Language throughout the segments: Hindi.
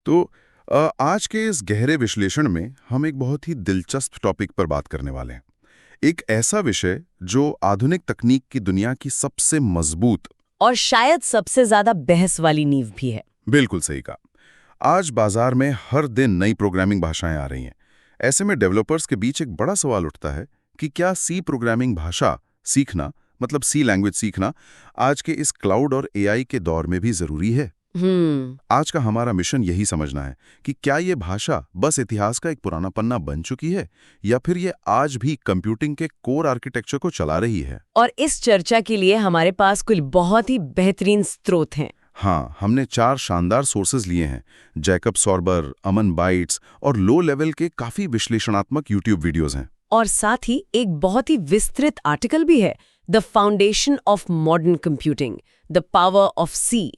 तो आज के इस गहरे विश्लेषण में हम एक बहुत ही दिलचस्प टॉपिक पर बात करने वाले हैं। एक ऐसा विषय जो आधुनिक तकनीक की दुनिया की सबसे मजबूत और शायद सबसे ज्यादा बहस वाली नींव भी है। बिल्कुल सही कहा। आज बाजार में हर दिन नई प्रोग्रामिंग भाषाएं आ रही हैं। ऐसे में डेवलपर्स के बीच एक बड़ा सवाल उठता है कि क्या सी प्रोग्रामिंग भाषा सीखना, मतलब सी लैंग्वेज सीखना, आज के इस क्लाउड और एआई के दौर में भी जरूरी है। आज का हमारा मिशन यही समझना है कि क्या ये भाषा बस इतिहास का एक पुराना पन्ना बन चुकी है या फिर ये आज भी कंप्यूटिंग के कोर आर्किटेक्चर को चला रही है। और इस चर्चा के लिए हमारे पास कुछ बहुत ही बेहतरीन स्रोत हैं। हाँ, हमने 4 शानदार सोर्सेज लिए हैं। जैकब सॉर्बर, अमन बाइट्स और लो लेवल के काफी विश्लेषणात्मक यूट्यूब वीडियोज हैं। और साथ ही एक बहुत ही विस्तृत आर्टिकल भी है, the foundation of modern computing, the power of C.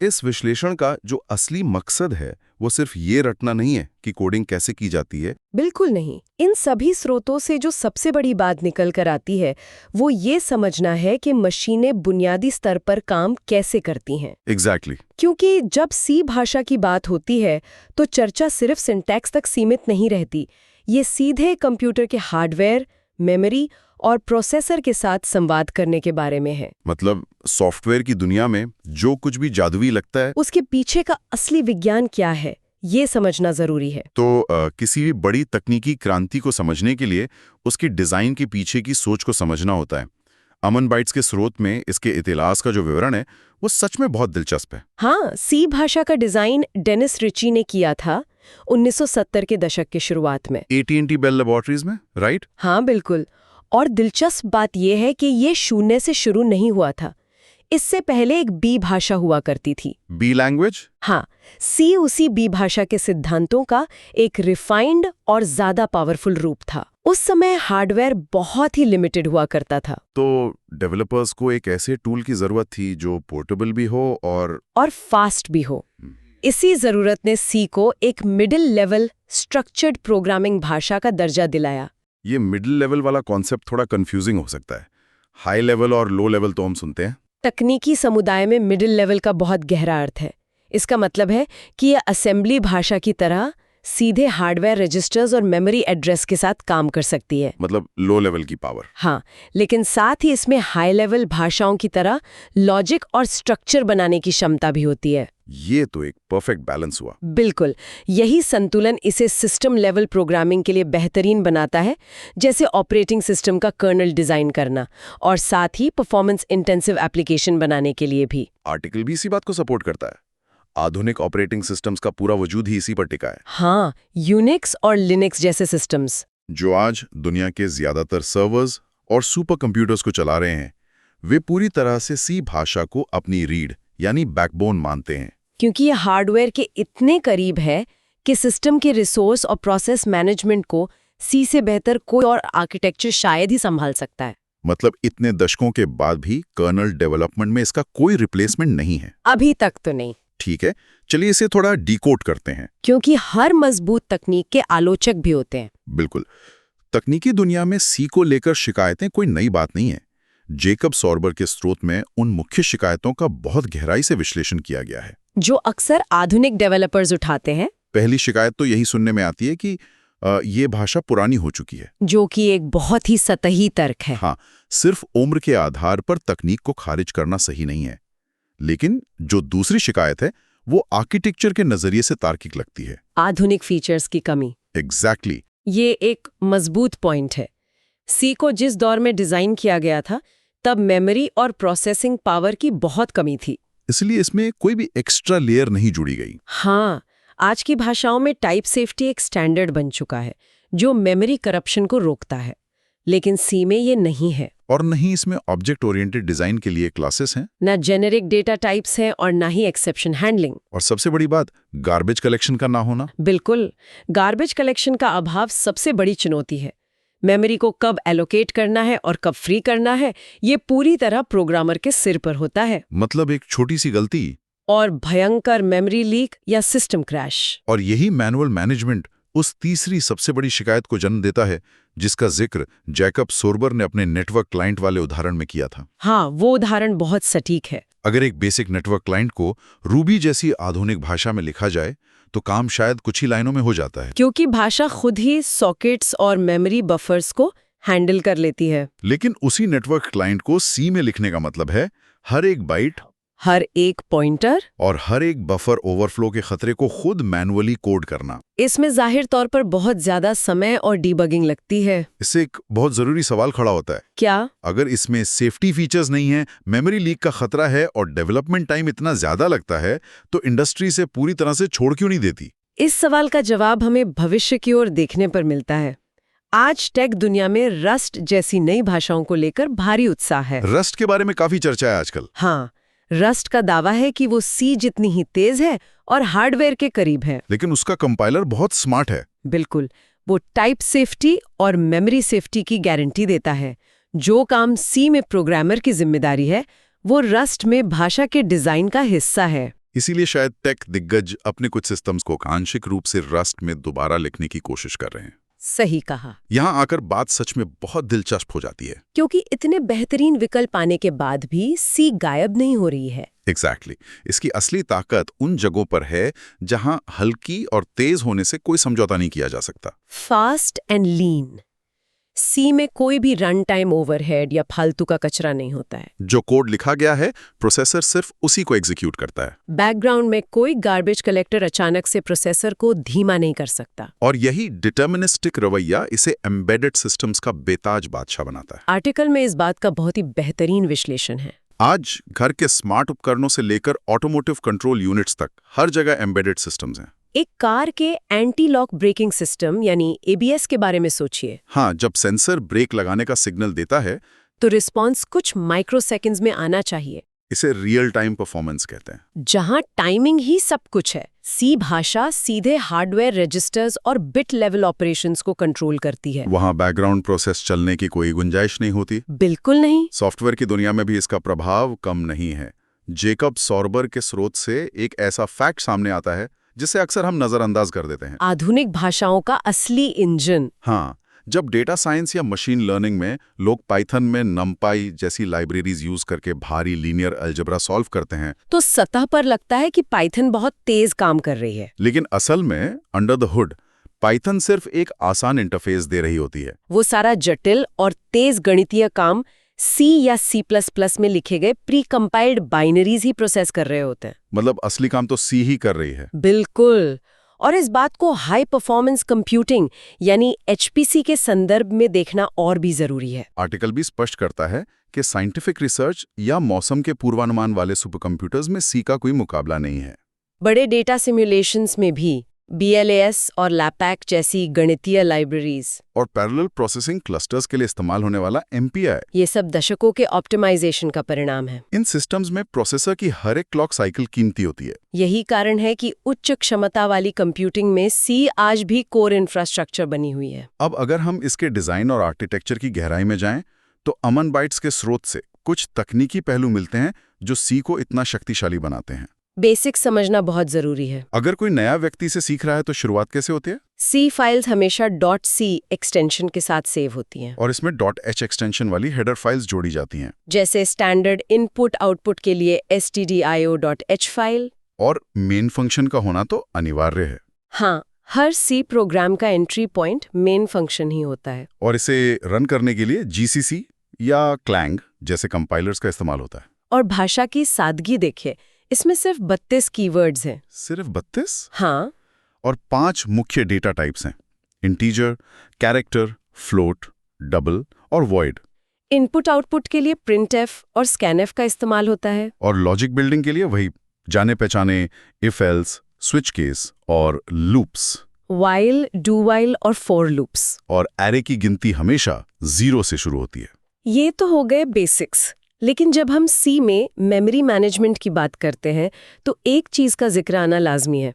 इस विश्लेषण का जो असली मकसद है वो सिर्फ ये रटना नहीं है कि कोडिंग कैसे की जाती है। बिल्कुल नहीं। इन सभी स्रोतों से जो सबसे बड़ी बात निकल कर आती है वो ये समझना है कि मशीनें बुनियादी स्तर पर काम कैसे करती हैं। एग्जैक्टली। क्योंकि जब सी भाषा की बात होती है तो चर्चा सिर्फ सिंटैक्स तक सीमित नहीं रहती। ये सीधे कंप्यूटर के हार्डवेयर, मेमोरी और प्रोसेसर के साथ संवाद करने के बारे में है। मतलब सॉफ्टवेयर की दुनिया में जो कुछ भी जादुई लगता है, उसके पीछे का असली विज्ञान क्या है, ये समझना जरूरी है। तो किसी भी बड़ी तकनीकी क्रांति को समझने के लिए उसकी डिजाइन के पीछे की सोच को समझना होता है। अमन बाइट्स के स्रोत में इसके इतिहास का जो विवरण है वो सच में बहुत दिलचस्प है। हाँ, सी भाषा का डिजाइन डेनिस रिची ने किया था 1970 के दशक के शुरुआत में, AT&T बेल लैबोरेटरीज में, राइट? हाँ बिल्कुल। और दिलचस्प बात यह है कि ये शून्य से शुरू नहीं हुआ था। इससे पहले एक बी भाषा हुआ करती थी। B language? हाँ, सी उसी बी भाषा के सिद्धांतों का एक रिफाइंड और ज्यादा पावरफुल रूप था। उस समय हार्डवेयर बहुत ही लिमिटेड हुआ करता था। तो डेवलपर्स को एक ऐसे टूल की जरूरत थी जो पोर्टेबल भी हो और फास्ट भी हो। इसी जरूरत ने सी को एक मिडिल लेवल स्ट्रक्चर्ड प्रोग्रामिंग भाषा का दर्जा दिलाया। ये मिडिल लेवल वाला कॉन्सेप्ट थोड़ा कंफ्यूजिंग हो सकता है। हाई लेवल और लो लेवल तो हम सुनते हैं। तकनीकी समुदाय में मिडिल लेवल का बहुत गहरा अर्थ है। इसका मतलब है कि यह असेंबली भाषा की तरह सीधे हार्डवेयर रजिस्टर्स और मेमोरी एड्रेस के साथ काम कर सकती है। मतलब लो लेवल की पावर। हाँ, लेकिन साथ ही इसमें हाई लेवल भाषाओं की तरह लॉजिक और स्ट्रक्चर बनाने की क्षमता भी होती है। ये तो एक परफेक्ट बैलेंस हुआ। बिल्कुल, यही संतुलन इसे सिस्टम लेवल प्रोग्रामिंग के लिए बेहतरीन बनाता है, जैसे ऑपरेटिंग सिस्टम का कर्नल डिजाइन करना और साथ ही परफॉर्मेंस इंटेंसिव एप्लीकेशन बनाने के लिए भी। आर्टिकल भी इसी बात को सपोर्ट करता है। आधुनिक ऑपरेटिंग सिस्टम्स का पूरा वजूद ही इसी पर टिका है। हाँ, यूनिक्स और लिनक्स जैसे सिस्टम्स जो आज दुनिया के ज्यादातर सर्वर्स और सुपर कंप्यूटर्स को चला रहे हैं, वे पूरी तरह से सी भाषा को अपनी रीढ़ यानी बैकबोन मानते हैं। क्योंकि ये हार्डवेयर के इतने करीब है कि सिस्टम के रिसोर्स और प्रोसेस मैनेजमेंट को सी से बेहतर कोई और आर्किटेक्चर शायद ही संभाल सकता है। मतलब इतने दशकों के बाद भी कर्नल डेवलपमेंट में इसका कोई रिप्लेसमेंट नहीं है। अभी तक तो नहीं। ठीक है, चलिए इसे थोड़ा डिकोड करते हैं। क्योंकि हर मजबूत तकनीक के आलोचक भी होते हैं। बिल्कुल। तकनीकी दुनिया में सी को लेकर शिकायतें कोई नई बात नहीं है। जेकब सॉर्बर के स्रोत में उन मुख्य शिकायतों का बहुत गहराई से विश्लेषण किया गया है जो अक्सर आधुनिक डेवलपर्स उठाते हैं। पहली शिकायत तो यही सुनने में आती है कि ये भाषा पुरानी हो चुकी है, जो कि एक बहुत ही सतही तर्क है। हाँ, सिर्फ उम्र के आधार पर तकनीक को खारिज करना सही नहीं है। लेकिन जो दूसरी शिकायत है वो आर्किटेक्चर के नजरिए से तार्किक लगती है। आधुनिक फीचर्स की कमी। एग्जैक्टली। ये एक मजबूत पॉइंट है। सी को जिस दौर में डिजाइन किया गया था तब मेमोरी और प्रोसेसिंग पावर की बहुत कमी थी, इसलिए इसमें कोई भी एक्स्ट्रा लेयर नहीं जुड़ी गई। हाँ, आज की भाषाओं में टाइप सेफ्टी एक स्टैंडर्ड बन चुका है जो मेमोरी करप्शन को रोकता है, लेकिन सी में ये नहीं है। और नहीं इसमें ऑब्जेक्ट ओरिएंटेड डिजाइन के लिए क्लासेस हैं, ना जेनेरिक डेटा टाइप्स हैं और ना ही एक्सेप्शन हैंडलिंग। और सबसे बड़ी बात गार्बेज कलेक्शन का ना होना। बिल्कुल, गार्बेज कलेक्शन का अभाव सबसे बड़ी चुनौती है। मेमोरी को कब एलोकेट करना है और कब फ्री करना है, ये पूरी तरह प्रोग्रामर के सिर पर होता है। मतलब एक छोटी सी गलती और भयंकर मेमोरी लीक या सिस्टम क्रैश। और यही मैनुअल मैनेजमेंट उस तीसरी सबसे बड़ी शिकायत को जन्म देता है जिसका जिक्र जैकब सोर्बर ने अपने नेटवर्क क्लाइंट वाले उदाहरण में किया था। हाँ, वो उदाहरण बहुत सटीक है। अगर एक बेसिक नेटवर्क क्लाइंट को रूबी जैसी आधुनिक भाषा में लिखा जाए तो काम शायद कुछ ही लाइनों में हो जाता है। क्योंकि भाषा खुद ही सॉकेट्स और मेमोरी बफर्स को हैंडल कर लेती है। लेकिन उसी नेटवर्क क्लाइंट को सी में लिखने का मतलब है हर एक बाइट, हर एक पॉइंटर और हर एक बफर ओवरफ्लो के खतरे को खुद मैनुअली कोड करना। इसमें जाहिर तौर पर बहुत ज्यादा समय और डीबगिंग लगती है। इससे एक बहुत जरूरी सवाल खड़ा होता है, क्या अगर इसमें सेफ्टी फीचर्स नहीं है, मेमोरी लीक का खतरा है और डेवलपमेंट टाइम इतना ज्यादा लगता है, तो इंडस्ट्री से पूरी तरह से छोड़ क्यों नहीं देती? इस सवाल का जवाब हमें भविष्य की ओर देखने पर मिलता है। आज टेक दुनिया में रस्ट जैसी नई भाषाओं को लेकर भारी उत्साह है। रस्ट के बारे में काफी चर्चा है आजकल। हाँ, रस्ट का दावा है कि वो सी जितनी ही तेज है और हार्डवेयर के करीब है। लेकिन उसका कंपाइलर बहुत स्मार्ट है। बिल्कुल, वो टाइप सेफ्टी और मेमोरी सेफ्टी की गारंटी देता है। जो काम सी में प्रोग्रामर की जिम्मेदारी है, वो रस्ट में भाषा के डिजाइन का हिस्सा है। इसीलिए शायद टेक दिग्गज अपने कुछ सिस्टम्स को आंशिक रूप से रस्ट में दोबारा लिखने की कोशिश कर रहे हैं। सही कहा। यहाँ आकर बात सच में बहुत दिलचस्प हो जाती है, क्योंकि इतने बेहतरीन विकल्प आने के बाद भी सी गायब नहीं हो रही है। एग्जैक्टली। इसकी असली ताकत उन जगहों पर है जहां हल्की और तेज होने से कोई समझौता नहीं किया जा सकता। फास्ट एंड लीन। सी में कोई भी रन टाइम ओवरहेड या फालतू का कचरा नहीं होता है। जो कोड लिखा गया है, प्रोसेसर सिर्फ उसी को एग्जीक्यूट करता है। बैकग्राउंड में कोई गार्बेज कलेक्टर अचानक से प्रोसेसर को धीमा नहीं कर सकता। और यही डिटर्मिनिस्टिक रवैया इसे एम्बेडेड सिस्टम्स का बेताज बादशाह बनाता है। आर्टिकल में इस बात का बहुत ही बेहतरीन विश्लेषण है। आज घर के स्मार्ट उपकरणों से लेकर ऑटोमोटिव कंट्रोल यूनिट्स तक हर जगह एम्बेडेड सिस्टम्स हैं। एक कार के एंटी लॉक ब्रेकिंग सिस्टम यानी एबीएस के बारे में सोचिए। हाँ, जब सेंसर ब्रेक लगाने का सिग्नल देता है तो रिस्पॉन्स कुछ माइक्रोसेकंड्स में आना चाहिए। इसे रियल टाइम परफॉर्मेंस कहते हैं। जहां टाइमिंग ही सब कुछ है। सी भाषा सीधे हार्डवेयर रजिस्टर्स और बिट लेवल ऑपरेशंस को कंट्रोल करती है। वहां बैकग्राउंड प्रोसेस चलने की कोई गुंजाइश नहीं होती। बिल्कुल नहीं। सॉफ्टवेयर की दुनिया में भी इसका प्रभाव कम नहीं है। जेकब सॉर्बर के स्रोत से एक ऐसा फैक्ट सामने आता है जिसे अक्सर हम नजरअंदाज कर देते हैं। आधुनिक भाषाओं का असली इंजन। हाँ, जब डेटा साइंस या मशीन लर्निंग में लोग पाइथन में नमपाई जैसी लाइब्रेरीज यूज करके भारी लीनियर अलजेब्रा सॉल्व करते हैं, तो सतह पर लगता है कि पाइथन बहुत तेज काम कर रही है। लेकिन असल में अंडर द हुड पाइथन सिर्फ एक आसान इंटरफेस दे रही होती है। वो सारा जटिल और तेज गणितीय काम सी या C++ में लिखे गए प्री कंपाइल्ड बाइनरीज ही प्रोसेस कर रहे होते हैं। मतलब असली काम तो सी ही कर रही है। बिल्कुल। और इस बात को हाई परफॉर्मेंस कंप्यूटिंग यानी HPC के संदर्भ में देखना और भी जरूरी है। आर्टिकल भी स्पष्ट करता है कि साइंटिफिक रिसर्च या मौसम के पूर्वानुमान वाले सुपरकंप्यूटर्स में सी का कोई मुकाबला नहीं है। बड़े डेटा सिमुलेशंस में भी BLAS और LAPACK जैसी गणितीय लाइब्रेरीज और पैरेलल प्रोसेसिंग क्लस्टर्स के लिए इस्तेमाल होने वाला MPI, ये सब दशकों के ऑप्टिमाइजेशन का परिणाम है। इन सिस्टम्स में प्रोसेसर की हर एक क्लॉक साइकिल कीमती होती है। यही कारण है कि उच्च क्षमता वाली कंप्यूटिंग में सी आज भी कोर इंफ्रास्ट्रक्चर बनी हुई है। अब अगर हम इसके डिजाइन और आर्किटेक्चर की गहराई में जाएं, तो अमन बाइट्स के स्रोत से कुछ तकनीकी पहलू मिलते हैं जो सी को इतना शक्तिशाली बनाते हैं। बेसिक समझना बहुत जरूरी है। अगर कोई नया व्यक्ति से सीख रहा है तो शुरुआत कैसे होती है? सी फाइल्स हमेशा .c एक्सटेंशन के साथ सेव होती हैं। और इसमें .h एक्सटेंशन वाली हेडर फाइल्स जोड़ी जाती हैं। जैसे स्टैंडर्ड इनपुट आउटपुट के लिए stdio.h फाइल। और मेन फंक्शन का होना तो अनिवार्य है। हाँ, हर सी प्रोग्राम का एंट्री पॉइंट मेन फंक्शन ही होता है। और इसे रन करने के लिए GCC या क्लैंग जैसे कंपाइलर्स का इस्तेमाल होता है। और भाषा की सादगी देखिए, इसमें सिर्फ 32 कीवर्ड्स हैं। सिर्फ 32? हाँ। और 5 मुख्य डेटा टाइप्स हैं: इंटीजर, कैरेक्टर, फ्लोट, डबल और वॉइड। इनपुट आउटपुट के लिए printf और scanf का इस्तेमाल होता है। और लॉजिक बिल्डिंग के लिए वही जाने पहचाने इफ एल्स, स्विच केस और लूप्स। while, do while और for loops। और एरे की गिनती हमेशा 0 से शुरू होती है। ये तो हो गए बेसिक्स। लेकिन जब हम सी में मेमोरी मैनेजमेंट की बात करते हैं तो एक चीज का जिक्र आना लाजमी है।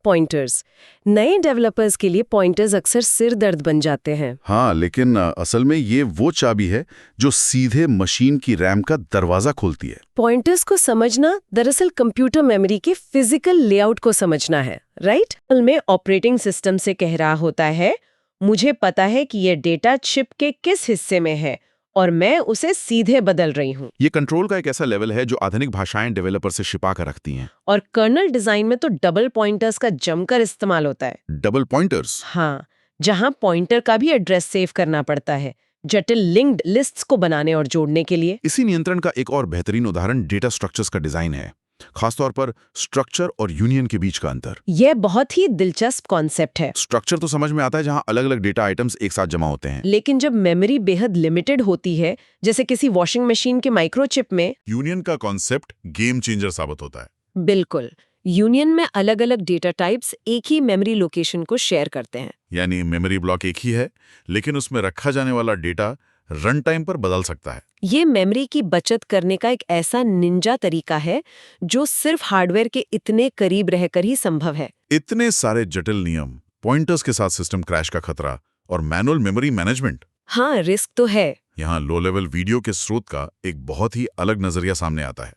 पॉइंटर्स। नए डेवलपर्स के लिए पॉइंटर्स अक्सर सिर दर्द बन जाते हैं। हाँ, लेकिन असल में ये वो चाबी है जो सीधे मशीन की रैम का दरवाजा खोलती है। पॉइंटर्स को समझना दरअसल कंप्यूटर मेमोरी के फिजिकल लेआउट को समझना है, राइट? में ऑपरेटिंग सिस्टम से कह रहा होता है, मुझे पता है कि ये डेटा चिप के किस हिस्से में है और मैं उसे सीधे बदल रही हूँ। ये कंट्रोल का एक ऐसा लेवल है जो आधुनिक भाषाएं डेवलपर से छिपा कर रखती हैं। और कर्नल डिजाइन में तो डबल पॉइंटर्स का जमकर इस्तेमाल होता है। Double pointers? हाँ, जहाँ पॉइंटर का भी एड्रेस सेव करना पड़ता है, जटिल लिंक्ड लिस्ट्स को बनाने और जोड़ने के लिए। इसी नियंत्रण का एक और बेहतरीन उदाहरण डेटा स्ट्रक्चर्स का डिजाइन है, खासतौर पर स्ट्रक्चर और यूनियन के बीच का अंतर। यह बहुत ही दिलचस्प कॉन्सेप्ट है। स्ट्रक्चर तो समझ में आता है जहां अलग अलग डेटा आइटम्स एक साथ जमा होते हैं, लेकिन जब मेमोरी बेहद लिमिटेड होती है, जैसे किसी वॉशिंग मशीन के माइक्रोचिप में, यूनियन का कॉन्सेप्ट गेम चेंजर साबित होता है। बिल्कुल, यूनियन में अलग अलग डेटा टाइप्स एक ही मेमोरी लोकेशन को शेयर करते हैं। यानी मेमोरी ब्लॉक एक ही है, लेकिन उसमें रखा जाने वाला डेटा रन टाइम पर बदल सकता है। ये मेमोरी की बचत करने का एक ऐसा निंजा तरीका है जो सिर्फ हार्डवेयर के इतने करीब रहकर ही संभव है। इतने सारे जटिल नियम, पॉइंटर्स के साथ सिस्टम क्रैश का खतरा और मैनुअल मेमोरी मैनेजमेंट। हाँ, रिस्क तो है। यहाँ लो लेवल वीडियो के स्रोत का एक बहुत ही अलग नजरिया सामने आता है।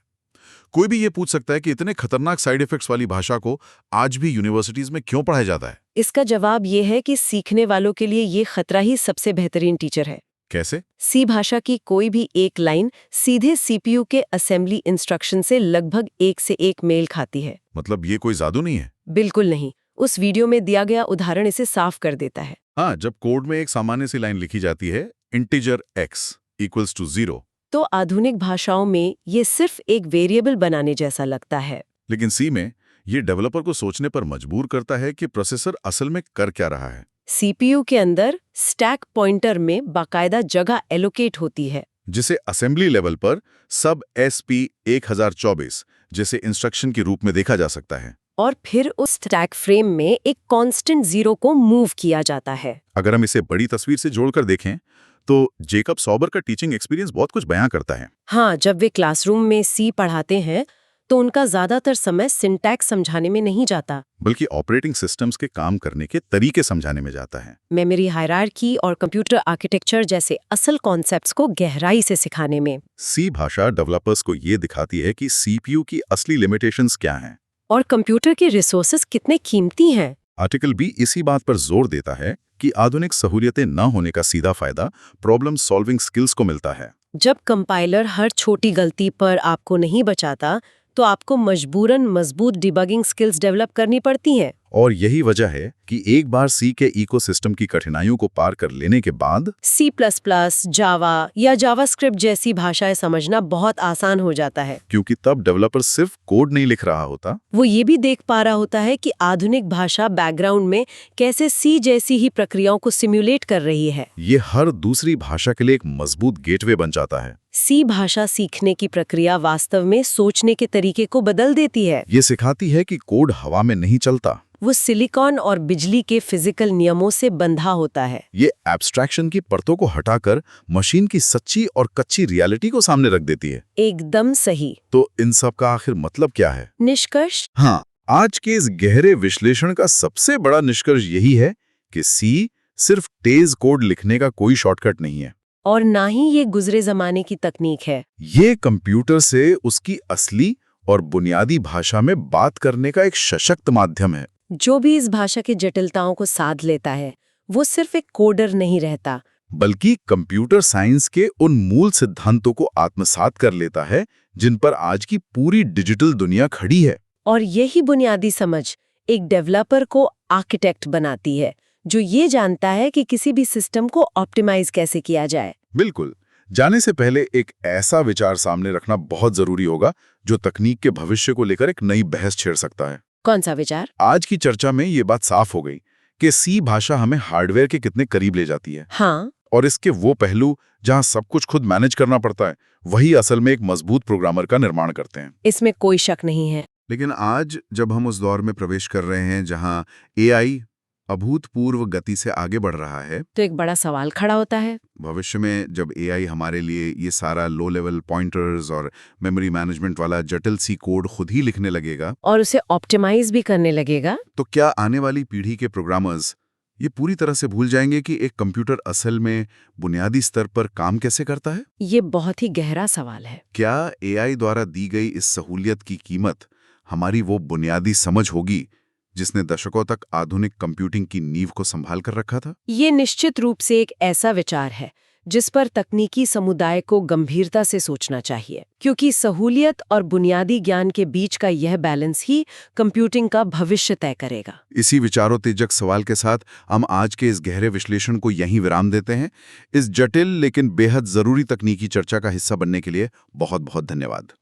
कोई भी ये पूछ सकता है कि इतने खतरनाक साइड इफेक्ट्स वाली भाषा को आज भी यूनिवर्सिटीज में क्यों पढ़ाया जाता है? इसका जवाब ये है कि सीखने वालों के लिए ये खतरा ही सबसे बेहतरीन टीचर है। कैसे? सी भाषा की कोई भी एक लाइन सीधे सीपीयू के असेंबली इंस्ट्रक्शन से लगभग एक से एक मेल खाती है। मतलब ये कोई जादू नहीं है? बिल्कुल नहीं। उस वीडियो में दिया गया उदाहरण इसे साफ कर देता है। हाँ, जब कोड में एक सामान्य सी लाइन लिखी जाती है, इंटीजर x इक्वल्स टू 0, तो आधुनिक भाषाओं में ये सिर्फ एक वेरिएबल बनाने जैसा लगता है। लेकिन सी में ये डेवलपर को सोचने पर मजबूर करता है कि प्रोसेसर असल में कर क्या रहा है। सीपीयू के अंदर स्टैक पॉइंटर में बाकायदा जगह एलोकेट होती है, जिसे असेंबली लेवल पर सब SP 1024 जैसे इंस्ट्रक्शन के रूप में देखा जा सकता है। और फिर उस स्टैक फ्रेम में एक कांस्टेंट 0 को मूव किया जाता है। अगर हम इसे बड़ी तस्वीर से जोड़कर देखें तो जेकब सॉबर का टीचिंग एक्सपीरियंस बहुत कुछ बयां करता है। हाँ, जब वे क्लासरूम में सी पढ़ाते हैं तो उनका ज्यादातर समय सिंटैक्स समझाने में नहीं जाता, बल्कि ऑपरेटिंग सिस्टम्स के काम करने के तरीके समझाने में जाता है। मेमोरी हायरार्की और कंप्यूटर आर्किटेक्चर जैसे असल कॉन्सेप्ट्स को गहराई से सिखाने में। सी भाषा डेवलपर्स को ये दिखाती है कि सीपीयू की असली लिमिटेशंस क्या हैं और कंप्यूटर के रिसोर्सेज कितने कीमती हैं। आर्टिकल भी इसी बात पर जोर देता है कि आधुनिक सहूलियतें न होने का सीधा फायदा प्रॉब्लम सॉल्विंग स्किल्स को मिलता है। जब कंपाइलर हर छोटी गलती पर आपको नहीं बचाता तो आपको मजबूरन मजबूत डिबगिंग स्किल्स डेवलप करनी पड़ती हैं। और यही वजह है कि एक बार सी के इकोसिस्टम की कठिनाइयों को पार कर लेने के बाद C++, जावा या जावास्क्रिप्ट जैसी भाषाएं समझना बहुत आसान हो जाता है, क्योंकि तब डेवलपर सिर्फ कोड नहीं लिख रहा होता, वो ये भी देख पा रहा होता है कि आधुनिक भाषा बैकग्राउंड में कैसे सी जैसी ही प्रक्रियाओं को सिम्युलेट कर रही है। ये हर दूसरी भाषा के लिए एक मजबूत गेटवे बन जाता है। सी भाषा सीखने की प्रक्रिया वास्तव में सोचने के तरीके को बदल देती है। ये सिखाती है कि कोड हवा में नहीं चलता, वो सिलिकॉन और बिजली के फिजिकल नियमों से बंधा होता है। ये एब्स्ट्रैक्शन की परतों को हटाकर मशीन की सच्ची और कच्ची रियलिटी को सामने रख देती है। एकदम सही। तो इन सब का आखिर मतलब क्या है? निष्कर्ष? हाँ, आज के इस गहरे विश्लेषण का सबसे बड़ा निष्कर्ष यही है कि सी सिर्फ तेज कोड लिखने का कोई शॉर्टकट नहीं है, और ना ही ये गुजरे जमाने की तकनीक है। ये कंप्यूटर से उसकी असली और बुनियादी भाषा में बात करने का एक सशक्त माध्यम है। जो भी इस भाषा की जटिलताओं को साध लेता है वो सिर्फ एक कोडर नहीं रहता, बल्कि कंप्यूटर साइंस के उन मूल सिद्धांतों को आत्मसात कर लेता है जिन पर आज की पूरी डिजिटल दुनिया खड़ी है। और यही बुनियादी समझ एक डेवलपर को आर्किटेक्ट बनाती है, जो ये जानता है कि किसी भी सिस्टम को ऑप्टिमाइज कैसे किया जाए। बिल्कुल। जाने से पहले एक ऐसा विचार सामने रखना बहुत जरूरी होगा जो तकनीक के भविष्य को लेकर एक नई बहस छेड़ सकता है। कौन सा विचार? आज की चर्चा में ये बात साफ हो गई कि सी भाषा हमें हार्डवेयर के कितने करीब ले जाती है। हाँ, और इसके वो पहलू जहां सब कुछ खुद मैनेज करना पड़ता है, वही असल में एक मजबूत प्रोग्रामर का निर्माण करते हैं। इसमें कोई शक नहीं है। लेकिन आज जब हम उस दौर में प्रवेश कर रहे हैं जहां एआई अभूतपूर्व गति से आगे बढ़ रहा है, तो एक बड़ा सवाल खड़ा होता है। भविष्य में जब एआई हमारे लिए ये सारा लो लेवल पॉइंटर्स और मेमोरी मैनेजमेंट वाला जटिल सी कोड खुद ही लिखने लगेगा और उसे ऑप्टिमाइज भी करने लगेगा, तो क्या आने वाली पीढ़ी के प्रोग्रामर्स ये पूरी तरह से भूल जाएंगे कि एक कंप्यूटर असल में बुनियादी स्तर पर काम कैसे करता है? ये बहुत ही गहरा सवाल है। क्या एआई द्वारा दी गई इस सहूलियत की कीमत हमारी वो बुनियादी समझ होगी जिसने दशकों तक आधुनिक कंप्यूटिंग की नींव को संभाल कर रखा था? ये निश्चित रूप से एक ऐसा विचार है जिस पर तकनीकी समुदाय को गंभीरता से सोचना चाहिए, क्योंकि सहूलियत और बुनियादी ज्ञान के बीच का यह बैलेंस ही कंप्यूटिंग का भविष्य तय करेगा। इसी विचारोत्तेजक सवाल के साथ हम आज के इस गहरे विश्लेषण को यहीं विराम देते हैं। इस जटिल लेकिन बेहद जरूरी तकनीकी चर्चा का हिस्सा बनने के लिए बहुत बहुत धन्यवाद।